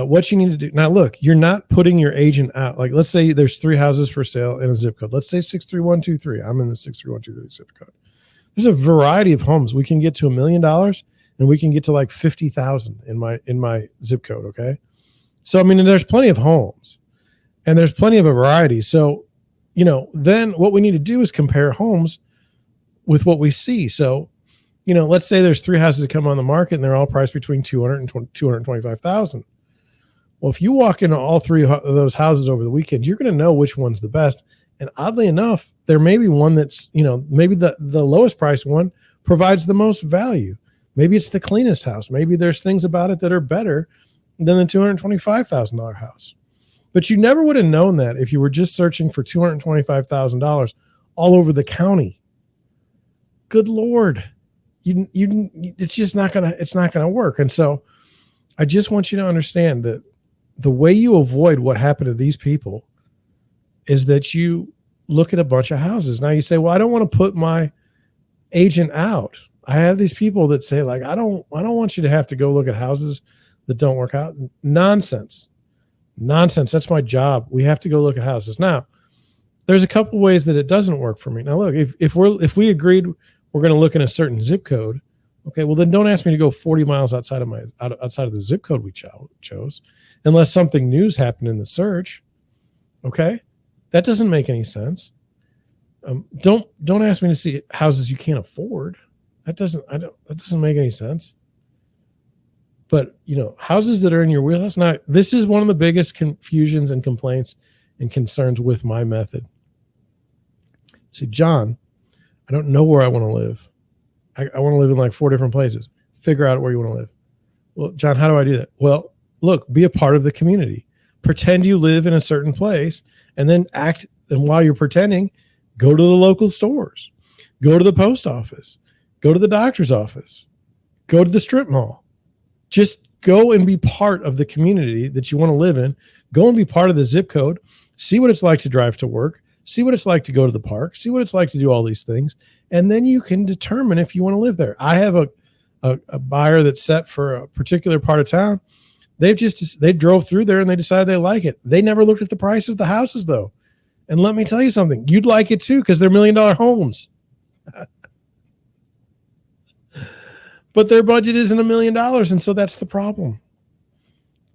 What you need to do now, look, you're not putting your agent out. Like, let's say there's 3 houses for sale in a zip code. Let's say 63123. I'm in the 63123 zip code. There's a variety of homes. We can get to $1 million and we can get to like 50,000 in my zip code. Okay. So, I mean, there's plenty of homes and there's plenty of a variety. So, then what we need to do is compare homes with what we see. So, let's say there's 3 houses that come on the market and they're all priced between 200 and 225,000. Well, if you walk into all 3 of those houses over the weekend, you're going to know which one's the best. And oddly enough, there may be one that's, maybe the lowest price one provides the most value. Maybe it's the cleanest house. Maybe there's things about it that are better than the $225,000 house. But you never would have known that if you were just searching for $225,000 all over the county. Good Lord. It's just not going to work. And so I just want you to understand that the way you avoid what happened to these people is that you look at a bunch of houses. Now you say, well, I don't want to put my agent out. I have these people that say, like, I don't want you to have to go look at houses that don't work out. Nonsense. That's my job. We have to go look at houses. Now, there's a couple ways that it doesn't work for me. Now, look, if we agreed we're going to look in a certain zip code, okay, well then don't ask me to go 40 miles outside of the zip code we chose, unless something new's happened in the search. Okay, that doesn't make any sense. Don't ask me to see houses you can't afford. That doesn't make any sense. But houses that are in your wheelhouse. Now, this is one of the biggest confusions and complaints and concerns with my method. See, John, I don't know where I want to live. I want to live in like 4 different places. Figure out where you want to live. Well, John, how do I do that? Well, look, be a part of the community. Pretend you live in a certain place and then act. And while you're pretending, go to the local stores, go to the post office, go to the doctor's office, go to the strip mall. Just go and be part of the community that you want to live in. Go and be part of the zip code. See what it's like to drive to work. See what it's like to go to the park. See what it's like to do all these things. And then you can determine if you want to live there. I have a buyer that's set for a particular part of town. They drove through there and they decided they like it. They never looked at the prices of the houses though. And let me tell you something, you'd like it too, because they're $1 million homes. But their budget isn't $1 million. And so that's the problem.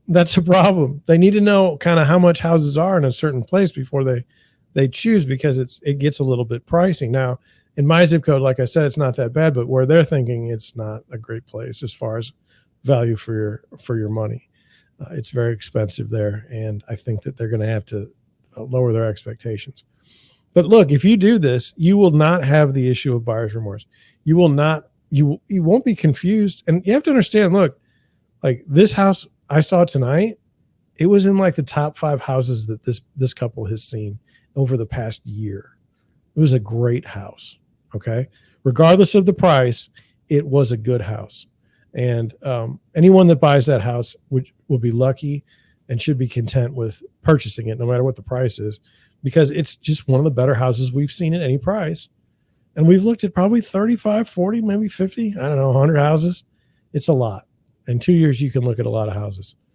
That's a problem. They need to know kind of how much houses are in a certain place before they choose, because it gets a little bit pricey. Now, in my zip code, like I said, it's not that bad, but where they're thinking it's not a great place as far as value for your money. It's very expensive there. And I think that they're going to have to lower their expectations. But look, if you do this, you will not have the issue of buyer's remorse. You will not, you won't be confused. And you have to understand, look, like this house I saw tonight, it was in like the top 5 houses that this couple has seen over the past year. It was a great house. Okay. Regardless of the price, it was a good house. And anyone that buys that house will be lucky and should be content with purchasing it, no matter what the price is, because it's just one of the better houses we've seen at any price. And we've looked at probably 35, 40, maybe 50, I don't know, 100 houses. It's a lot. In 2 years, you can look at a lot of houses.